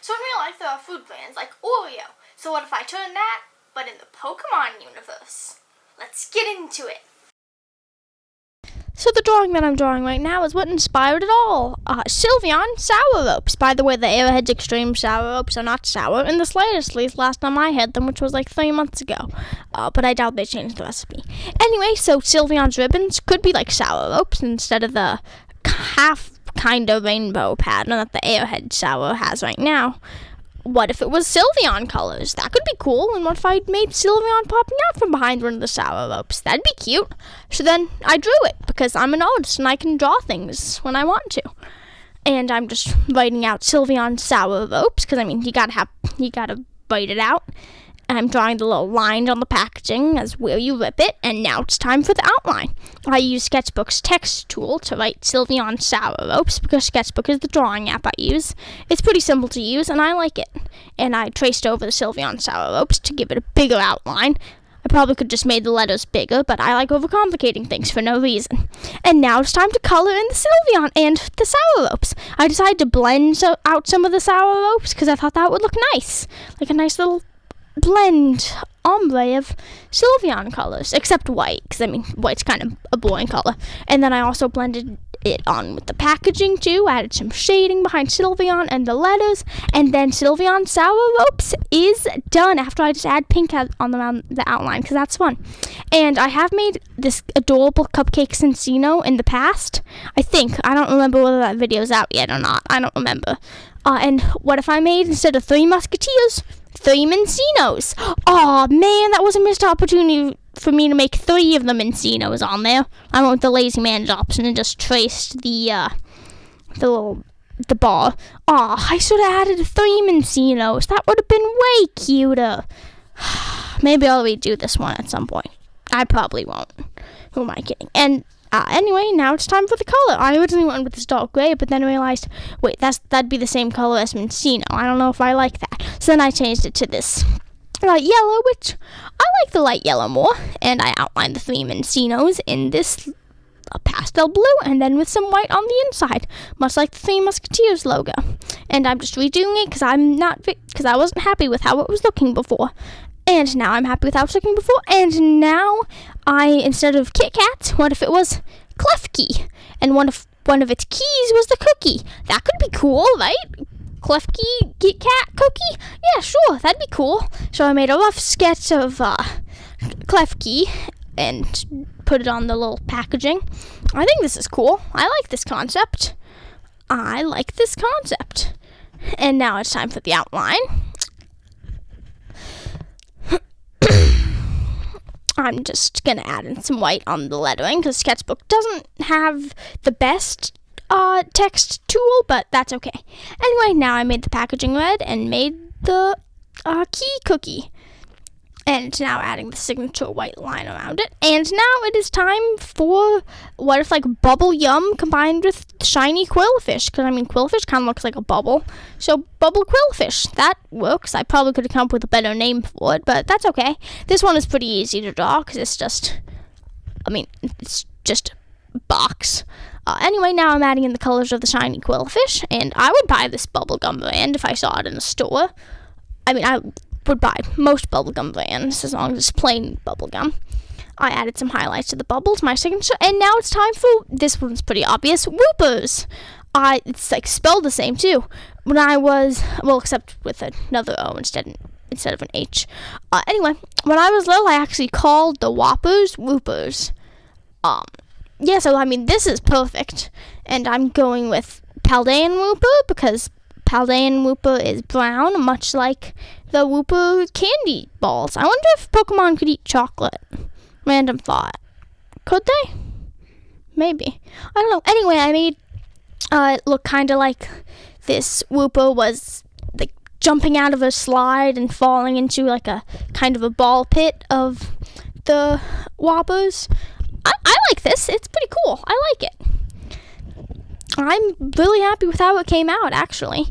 So in real life, there are food brands like Oreo. So what if I turn that, but in the Pokemon universe? Let's get into it. So the drawing that I'm drawing right now is what inspired it all. Sylveon Sour Ropes. By the way, the Airheads Extreme Sour Ropes are not sour in the slightest, at least last time I had them, which was like 3 months ago. But I doubt they changed the recipe. Anyway, so Sylveon's ribbons could be like sour ropes instead of the half kind of rainbow pattern that the Airhead Sour has right now. What if it was Sylveon colors? That could be cool. And what if I made Sylveon popping out from behind one of the sour ropes? That'd be cute. So then I drew it because I'm an artist and I can draw things when I want to. And I'm just writing out Sylveon Sour Ropes because, you gotta write it out. I'm drawing the little lines on the packaging as where you rip it, and now it's time for the outline. I use Sketchbook's text tool to write Sylveon Sour Ropes because Sketchbook is the drawing app I use. It's pretty simple to use, and I like it. And I traced over the Sylveon Sour Ropes to give it a bigger outline. I probably could just made the letters bigger, but I like overcomplicating things for no reason. And now it's time to color in the Sylveon and the Sour Ropes. I decided to blend out some of the Sour Ropes because I thought that would look nice. Like a nice little blend ombre of Sylveon colors, except white, because white's kind of a boring color. And then I also blended it on with the packaging too, added some shading behind Sylveon and the letters, and then Sylveon Sour Ropes is done after I just add pink on the outline, because that's fun. And I have made this adorable cupcake Cincino in the past, I think. I don't remember whether that video's out yet or not. I don't remember. And what if I made, instead of 3 Musketeers, 3 Mincinos? Oh man, that was a missed opportunity for me to make 3 of the Mincinos on there. I went with the lazy man's option and just traced the bar. Oh, I should have added 3 Mincinos. That would have been way cuter. Maybe I'll redo this one at some point. I probably won't. Who am I kidding? And anyway, now it's time for the color. I originally went with this dark gray, but then realized, wait, that'd be the same color as Mincino. I don't know if I like that. So then I changed it to this light yellow, which I like the light yellow more. And I outlined the 3 Mincinos in this pastel blue, and then with some white on the inside, much like the 3 Musketeers logo. And I'm just redoing it because I wasn't happy with how it was looking before. And now I'm happy with how it was looking before. And now instead of Kit Kat, what if it was Klefki? And one of its keys was the cookie. That could be cool, right? Klefki, Kit Kat, cookie? Yeah, sure, that'd be cool. So I made a rough sketch of Klefki and put it on the little packaging. I think this is cool. I like this concept. And now it's time for the outline. I'm just going to add in some white on the lettering because Sketchbook doesn't have the best text tool, but that's okay. Anyway, now I made the packaging red and made the key cookie. And now adding the signature white line around it. And now it is time for what if bubble yum combined with shiny quillfish. Because quillfish kind of looks like a bubble. So bubble quillfish, that works. I probably could have come up with a better name for it, but that's okay. This one is pretty easy to draw because it's just a box. Anyway, now I'm adding in the colors of the shiny quillfish. And I would buy this bubblegum brand if I saw it in a store. I would buy most bubblegum brands as long as it's plain bubblegum. I added some highlights to the bubbles, my signature, and now it's time for, this one's pretty obvious, Whoopers. It's spelled the same too. When I was, except with another O instead of an H. Anyway, when I was little, I actually called the Whoppers Whoopers. Yeah, so this is perfect. And I'm going with Paldean Whooper because Paldean Whooper is brown, much like the Whooper candy balls. I wonder if Pokemon could eat chocolate. Random thought. Could they? Maybe. I don't know. Anyway, I made it look kind of like this Whooper was jumping out of a slide and falling into a kind of a ball pit of the Whoppers. I like this. It's pretty cool. I like it. I'm really happy with how it came out, actually.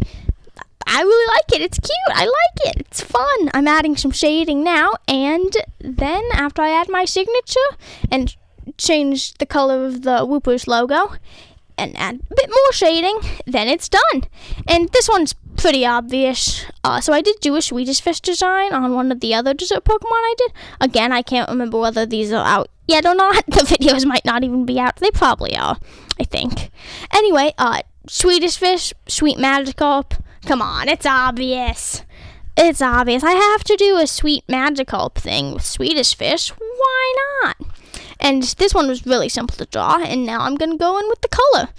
I really like it. It's cute. I like it. It's fun. I'm adding some shading now, and then after I add my signature and change the color of the Whoopers logo and add a bit more shading, then it's done. And this one's pretty obvious. So I did do a Swedish Fish design on one of the other dessert Pokemon I did. Again, I can't remember whether these are out yet or not. The videos might not even be out. They probably are, I think. Anyway, Swedish Fish, Sweet Magikarp. Come on, it's obvious. It's obvious. I have to do a Sweet Magikarp thing with Swedish Fish. Why not? And this one was really simple to draw, and now I'm going to go in with the color.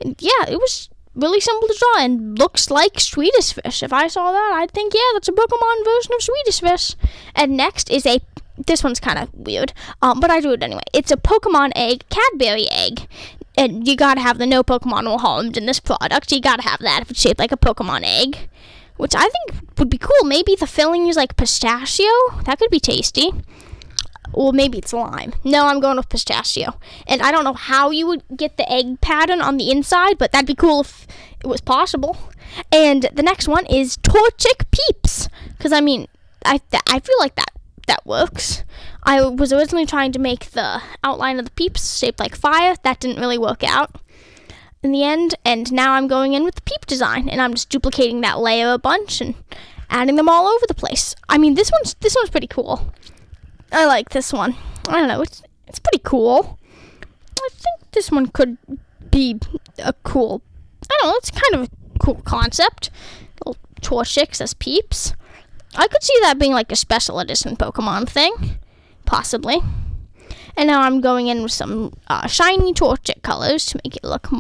And yeah, it was really simple to draw and looks like Swedish Fish. If I saw that, I'd think, yeah, that's a Pokemon version of Swedish Fish. And next is this one's kind of weird, but I do it anyway. It's a Pokemon egg, Cadbury egg. And you gotta have the no Pokemon were harmed in this product. You gotta have that if it's shaped like a Pokemon egg, which I think would be cool. Maybe the filling is like pistachio. That could be tasty. Or maybe it's lime. No, I'm going with pistachio. And I don't know how you would get the egg pattern on the inside, but that'd be cool if it was possible. And the next one is Torchic Peeps. Because, I mean, I feel like that works. I was originally trying to make the outline of the peeps shaped like fire. That didn't really work out in the end. And now I'm going in with the peep design. And I'm just duplicating that layer a bunch and adding them all over the place. I mean, this one's pretty cool. I like this one. I don't know. It's pretty cool. I think this one could be a cool. I don't know. It's kind of a cool concept. Little Torchics as peeps. I could see that being like a special edition Pokemon thing, possibly. And now I'm going in with some shiny Torchic colors to make it look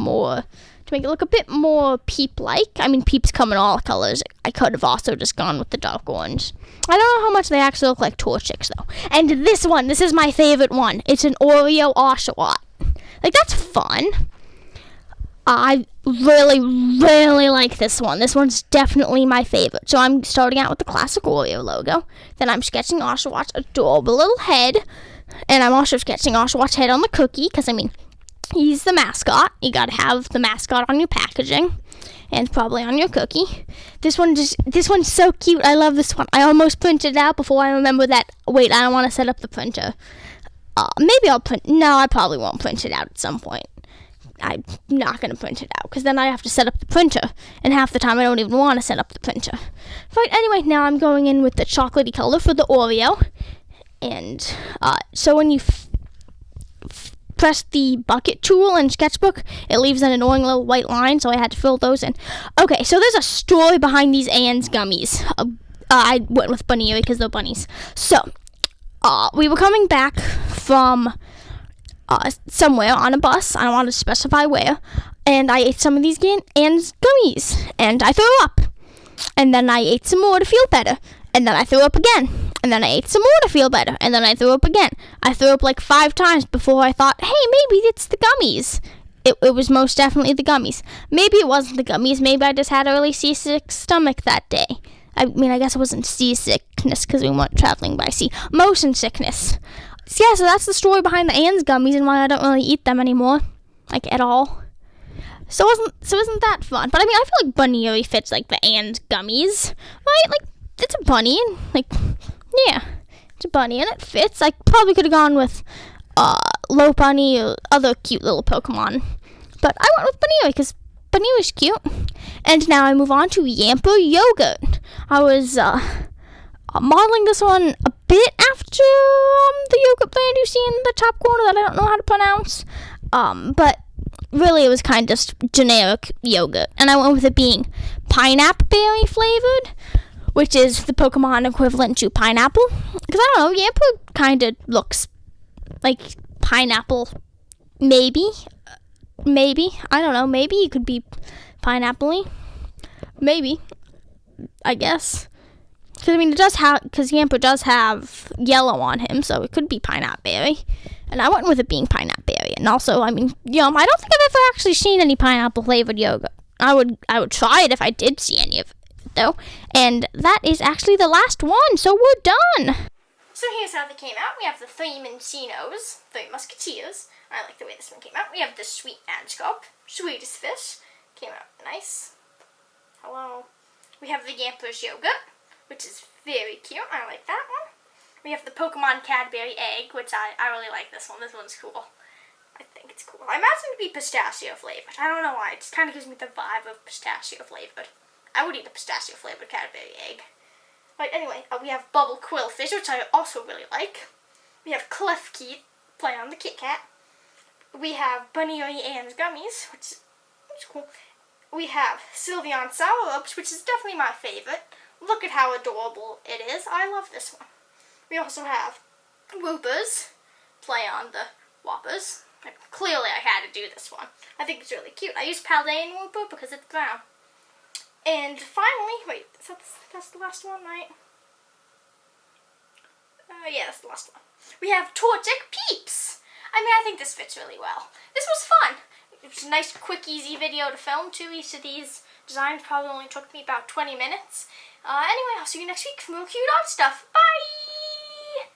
a bit more peep-like. I mean, peeps come in all colors. I could have also just gone with the dark orange. I don't know how much they actually look like Torchics, though. And this is my favorite one. It's an Oreo Oshawott. Like, that's fun. I really, really like this one. This one's definitely my favorite. So I'm starting out with the classic Oreo logo. Then I'm sketching Oshawott's adorable little head. And I'm also sketching Oshawott's head on the cookie, because, I mean, he's the mascot. You gotta have the mascot on your packaging. And probably on your cookie. This one's so cute. I love this one. I almost printed it out before I remember that. Wait, I don't want to set up the printer. Maybe I'll print. No, I probably won't print it out at some point. I'm not going to print it out, because then I have to set up the printer. And half the time I don't even want to set up the printer. But anyway, now I'm going in with the chocolatey color for the Oreo. And so when you press the bucket tool in Sketchbook, it leaves an annoying little white line, so I had to fill those in. Okay, so there's a story behind these Ann's gummies. I went with Bunny because they're bunnies. So, we were coming back from somewhere on a bus. I don't want to specify where. And I ate some of these Ann's gummies, and I threw up. And then I ate some more to feel better. And then I threw up again. And then I ate some more to feel better. And then I threw up again. I threw up like 5 times before I thought, hey, maybe it's the gummies. It was most definitely the gummies. Maybe it wasn't the gummies. Maybe I just had a really seasick stomach that day. I mean, I guess it wasn't seasickness because we weren't traveling by sea. Motion sickness. So yeah, so that's the story behind the Ann's gummies and why I don't really eat them anymore. Like, at all. So isn't that fun? But I mean, I feel like Bunny really fits like the Ann's gummies. Right? Like, it's a bunny, and like, yeah, it's a bunny, and it fits. I probably could have gone with Lopunny or other cute little Pokemon, but I went with Bunny because Bunny was cute. And now I move on to Yamper Yogurt. I was modeling this one a bit after the yogurt brand you see in the top corner that I don't know how to pronounce, but really it was kind of just generic yogurt, and I went with it being pineapple berry flavored, which is the Pokemon equivalent to pineapple. Because, I don't know, Yamper kind of looks like pineapple. Maybe. I don't know. Maybe it could be pineapple-y. Maybe. I guess. Because, I mean, because Yamper does have yellow on him, so it could be pineapple berry. And I went with it being pineapple berry. And also, I mean, I don't think I've ever actually seen any pineapple-flavored yogurt. I would try it if I did see any of it, though. And that is actually the last one, so we're done. So here's how they came out. We have the 3 Mincinos, 3 Musketeers. I like the way this one came out. We have the Sweet Magikarp, Swedish Fish. Came out nice. Hello. We have the Yamper's Yogurt, which is very cute. I like that one. We have the Pokemon Cadbury Egg, which I really like this one. This one's cool. I think it's cool. I imagine it to be pistachio flavored. I don't know why. It just kind of gives me the vibe of pistachio flavored. I would eat a pistachio flavored Cadbury egg. Right, anyway, we have Bubble Quillfish, which I also really like. We have Klefki, play on the Kit Kat. We have Bunny Ann's Gummies, which is cool. We have Sylveon Sour Ropes, which is definitely my favorite. Look at how adorable it is. I love this one. We also have Whoopers, play on the Whoppers. Clearly I had to do this one. I think it's really cute. I use Paldean Whooper because it's brown. And finally, wait, that's the last one, right? Yeah, that's the last one. We have Torchic Peeps. I mean, I think this fits really well. This was fun. It was a nice, quick, easy video to film too. Each of these designs probably only took me about 20 minutes. Anyway, I'll see you next week for more cute art stuff. Bye!